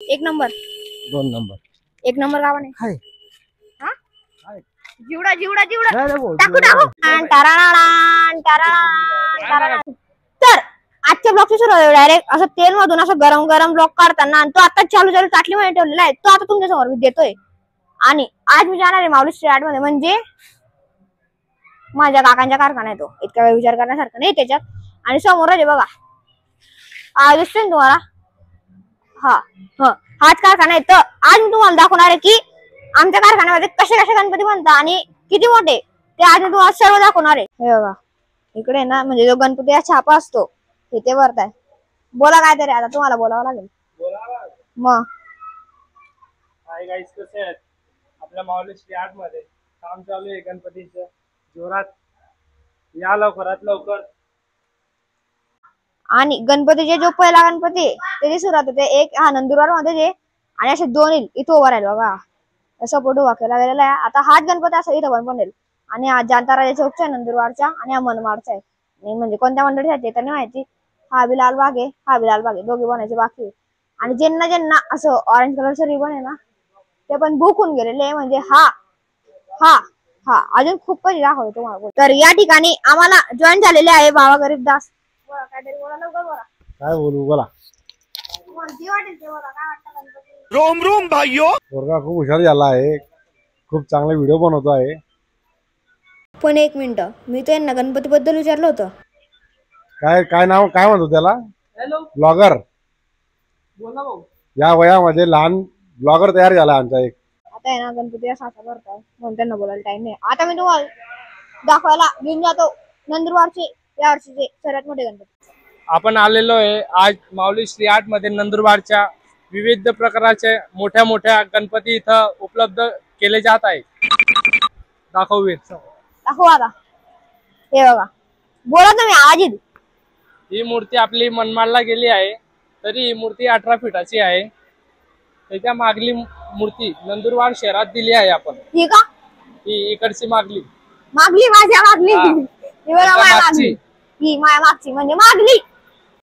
एक number 2 number एक number गावाने हाय हा हाय जिवडा जिवडा जिवडा नाही रे भाऊ, टाकू टाकू टराणाण, टराणाण, टराणाण. तर आजच्या ब्लॉगची सुरुवात डायरेक्ट असं तेल मधून असं गरम गरम ब्लॉग काढताना आणि तो आता चालू चालू ताटली मध्ये ठेवलेला आहे तो आता तुमच्या समोर मी देतोय. आणि आज मी जाणार आहे माऊली स्ट्रीट मध्ये म्हणजे माझ्या काकांच्या कारखाना आहे तो इतका वेळ विचार करण्यासारखं नाही त्याच्यात. आणि समोरच आहे बघा आज दिसतोय ना तुम्हाला हा हा हाच कारखाना आहे. तर आज मी तुम्हाला दाखवणार आहे की आमच्या कारखान्यामध्ये कसे कसे गणपती बनतात आणि किती मोठे ते आज मी तुम्हाला सर्व दाखवणार आहे. हे बघा इकडे ना म्हणजे जो गणपतीचा छापा असतो ते भरताय. बोला काय तरी आता तुम्हाला बोलावं लागेल. मग हाय गाईस, कसे आहेत? आपल्या माऊली स्ट्रीट मध्ये काम चालू आहे गणपतीचं जोरात. या लवकरात लवकर. आणि गणपतीचे जो पहिला गणपती आहे त्याची सुरुवात होते एक हा नंदुरबार मध्ये जे आणि असे दोन इथं उभा राहील बघा सपोर्ट उभा केला गेलेला आहे. आता हाच गणपती असं इथं पण बनेल आणि हा जांताराजा चौकचा आहे नंदुरबारचा आणि हा मनमाडचा आहे. आणि म्हणजे कोणत्या मंडळीसाठी तर नाही माहिती. हा बी लालबाग आहे हा बी लालबाग आहे दोघे बनायचे बाकी आहे. आणि ज्यांना ज्यांना असं ऑरेंज कलरचं रिबन आहे ना ते पण बुक होऊन गेलेले आहे. म्हणजे हा हा हा अजून खूप काही दाखवतो तुम्हाला. तर या ठिकाणी आम्हाला जॉईन झालेले आहे बाबा गरीबदास. बोला काहीतरी बोला लवकर बोला. काय बोलू बोला. जी वाटेल ते बोला काय वाटतं गणपती. रोम रोम भाइयों. पोरगा खूप हुशार झाला आहे, खूप चांगले व्हिडिओ बनवतो आहे. पण एक मिनिट मी तर यांना गणपती बद्दल विचारलं होतं. काय काय नाव काय म्हणतो त्याला? ब्लॉगर. बोला भाऊ. या वयामध्ये लहान ब्लॉगर तयार झाला आमचा एक. आता आहे ना गणपतीचा साचा भरताय म्हणून त्यांना बोलायला टाइम नाही. आता मी तुम्हाला दाखवायला घेऊन जातो नंदुरबारचे या वर्षीचे सर्वात मोठे गणपती. आपण आलेलो आहे आज माऊली स्ट्रीट मध्ये नंदुरबारच्या विविध प्रकारचे मोठ्या मोठ्या गणपती इथं उपलब्ध केले जात आहे. दाखव आता हे बघा बोला तुम्ही आवाज येईल. ही मूर्ती आपली मनमाडला गेली आहे तरी ही मूर्ती 18 फुटाची आहे. त्याच्या मागली मूर्ती नंदुरबार शहरात दिली आहे आपण. ठीक आहे ही इकडची मागली माझ्या मागली ही बघा माझ्या मागची. ही माझ्या मागची म्हणजे मागली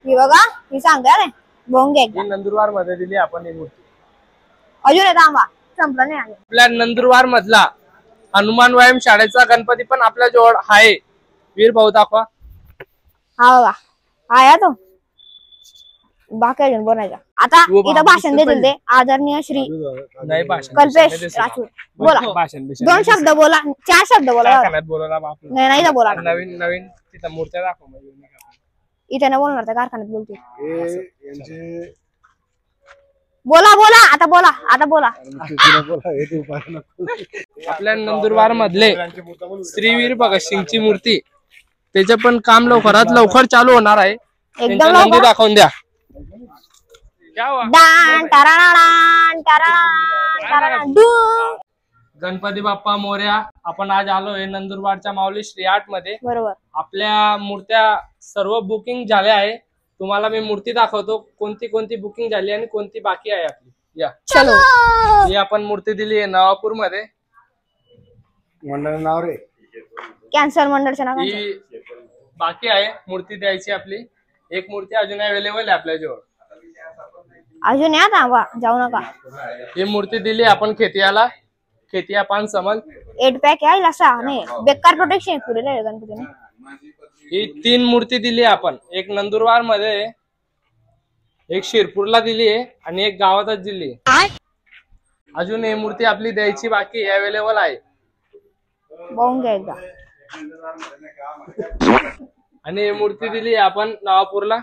ही बघा ही सांगता रे बोंगे ही नंदुरबार मध्ये दिली आपण ही मूर्ती. अजून येत आंबा संपला नाही आहे. आपल्या नंदुरबार मधला हनुमान व्यायाम शाळेचा गणपती पण आपल्या जवळ आहे. वीर भाऊ दाखवा. हा बघा हा या तो बाकी अजून बोलायचा. आता इथं भाषण देतील ते आदरणीय श्री नाही भाषण कल्पेश राजपूत. बोला भाषण 2 शब्द बोला 4 शब्द बोला. बोला नाही नाही इथं बोला नवीन नवीन तिथं मूर्त्या दाखव. इथे ना बोलणार त्या कारखान्यात बोलते. बोला बोला आता बोला आता बोला. आपल्या नंदुरबार मधले श्रीवीर भगतसिंगची मूर्ती त्याचे पण काम लवकरात लवकर चालू होणार आहे. एकदम नंदी दाखवून द्या. डान टराणाण टराणाण टराणाण डू. गणपती बाप्पा मोरया. आपण आज आलोय नंदुरबारच्या माऊली स्ट्रीट मध्ये. बरोबर आपल्या मूर्त्या सर्व बुकिंग झाल्या आहे. तुम्हाला मी मूर्ती दाखवतो कोणती कोणती बुकिंग झाली आणि कोणती बाकी आहे आपली. या चलो ही आपण मूर्ती दिली आहे नवापूर मध्ये. मंडळ नाव रे कॅन्सर मंडळच्या नाव ही बाकी आहे मूर्ती द्यायची आपली. एक मूर्ती अजून अवेलेबल आहे आपल्या जवळ. अजून या थांबा जाऊ नका. ही मूर्ती दिली आपण खेतियाला. खेतिया पान समज 8 पॅक आहे असा नाही बेकार प्रोटेक्शन पुरेल आहे गणपतीने. ही 3 मूर्ती दिली आपण. एक नंदुरबार मध्ये एक शिरपूरला दिली आहे आणि एक गावातच दिली आहे. अजून ही मूर्ती आपली द्यायची बाकी अवेलेबल आहे. बघून घ्या एकदा. आणि ही मूर्ती दिली आपण नवापूरला.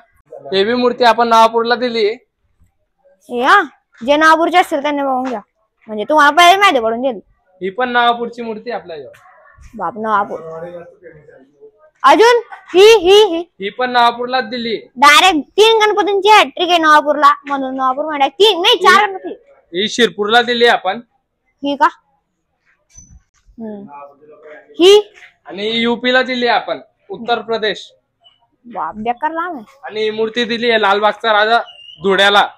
हे बी मूर्ती आपण नवापूरला दिली आहे. या जे नागपूरचे असतील त्यांनी बघून घ्या म्हणजे तुम्हाला पहिले माहिती पडून देईल. ही पण नवापूरची मूर्ती आपल्या जवळ. बाप नागपूर. अजून ही ही ही ही पण नवापूरलाच दिली. डायरेक्ट 3 गणपतींची हॅट्रिक आहे नवापूरला म्हणून नवापूर मध्ये 3 नाही 4 गणपती. ही शिरपूरला दिली आपण. ही का ही आणि युपीला दिली आपण उत्तर प्रदेश. बाप बेकार लांब आहे. आणि ही मूर्ती दिली आहे लालबागचा राजा धुळ्याला.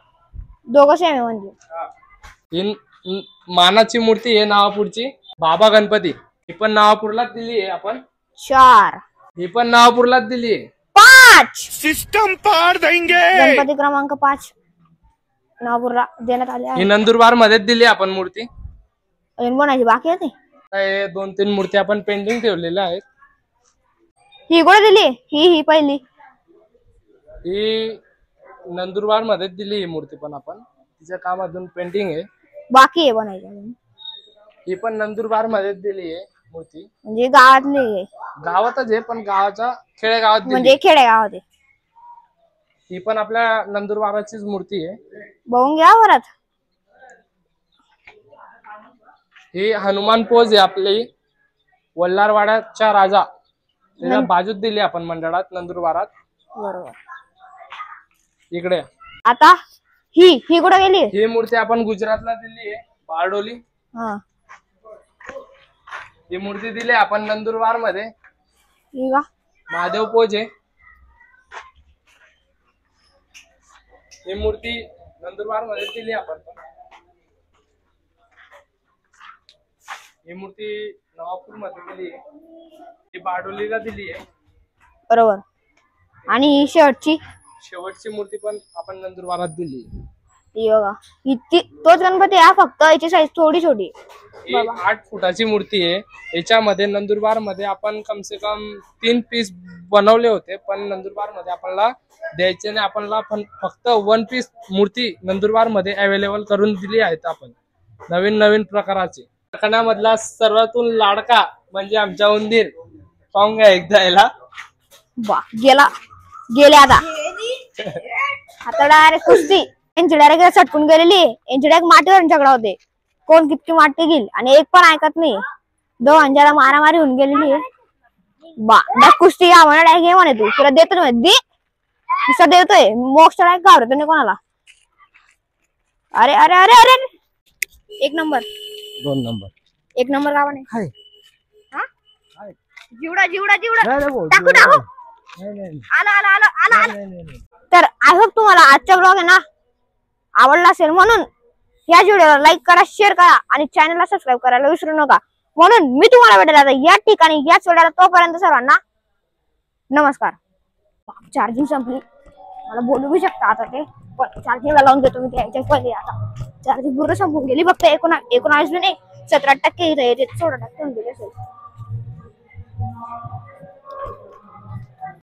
दोघं सेम आहे म्हणजे. ही मानाची मूर्ती आहे नवापूरची बाबा गणपती. ही पण नवापूरलाच दिली आहे आपण. 4 ही पण नवापूरलाच दिली आहे. 5 सिस्टम पार देंगे. गणपती क्रमांक 5 नवापूरला देण्यात आले ही आहे. नंदुरबार मध्येच दिली आपण मूर्ती. अजून बनायची बाकी आहे ते. काय 2-3 मूर्ती आपण पेंडिंग ठेवलेल्या आहेत. ही कुठे दिली? ही पहिली ही नंदुरबार मध्येच दिली ही मूर्ती, पण आपण तिचं काम अजून पेंडिंग आहे. बाकी आहे बनायची अजून. ही पण नंदुरबार मध्येच दिली आहे मूर्ती. म्हणजे गावातली आहे. गावातच आहे पण गावाच्या खेडेगावात दिली. म्हणजे खेडेगावात आहे. ही पण आपल्या नंदुरबाराचीच मूर्ती आहे. बघून घ्या परत. ही हनुमान पोज आहे आपली वल्हारवाड्याच्या राजा त्याच्या बाजूत दिली आपण मंडळात नंदुरबारात. बरोबर. इकडे आता ही कुठे गेली? ही मूर्ती आपण गुजरातला दिली आहे बारडोली. हा ही मूर्ती दिली आपण नंदुरबार मध्ये. ही का? महादेव पोज आहे. ही मूर्ती नंदुरबार मध्ये दिली आपण. ही मूर्ती नवापूर मध्ये दिली आहे. ही बारडोलीला दिली आहे. बरोबर. आणि ही शेवटची मूर्ती पण आपण नंदुरबारात दिली. ही बघा. तोच गणपती आहे फक्त याची साईज थोडी छोटी. ही 8 फुटाची मूर्ती आहे. याच्यामध्ये नंदुरबार मध्ये आपण कम से कम 3 पीस बनवले होते, पण नंदुरबार मध्ये आपल्याला द्यायचे नाही. आपल्याला फक्त 1 पीस मूर्ती नंदुरबार मध्ये अवेलेबल करून दिली आहेत आपण. नवीन प्रकाराची. कारखान्यामधला सर्वातून लाडका म्हणजे आमच्या उंदीर. पाहून घ्या एकदा याला. गेले आता डायरेक्ट कुस्ती. यांची डायरेक्ट सटकून गेलेली. यांची डायरेक्ट मातीवर झगडा होते. कोण किती माती घेईल आणि एक पण ऐकत नाही. दोघांच्याला मारामारी होऊन गेलेली आहे. कुस्ती या म्हणा डायरेक्ट हे म्हणे तू तुला देतो ना दे. नुसता देतोय मोक्ष डायरेक्ट घाबरतो नाही कोणाला. अरे अरे अरे अरे 1 नंबर 2 नंबर 1 नंबर गावाने जिवडा टाकू आला. तर आय होप तुम्हाला आजचा ब्लॉग आहे ना आवडला असेल. म्हणून या व्हिडिओला लाईक करा, शेअर करा आणि चॅनलला सबस्क्राईब करायला विसरू नका. म्हणून मी तुम्हाला भेटेल आता या ठिकाणी याच वेळेला. तोपर्यंत सर्वांना नमस्कार. चार्जिंग संपली. मला बोलू बी शकता आता ते, पण चार्जिंगला लावून देतो मी त्याच्या पहिले. आता चार्जिंग पूर्ण संपून गेली. फक्त 19 बी नाही 17% इथे 16% होऊन गेली असेल.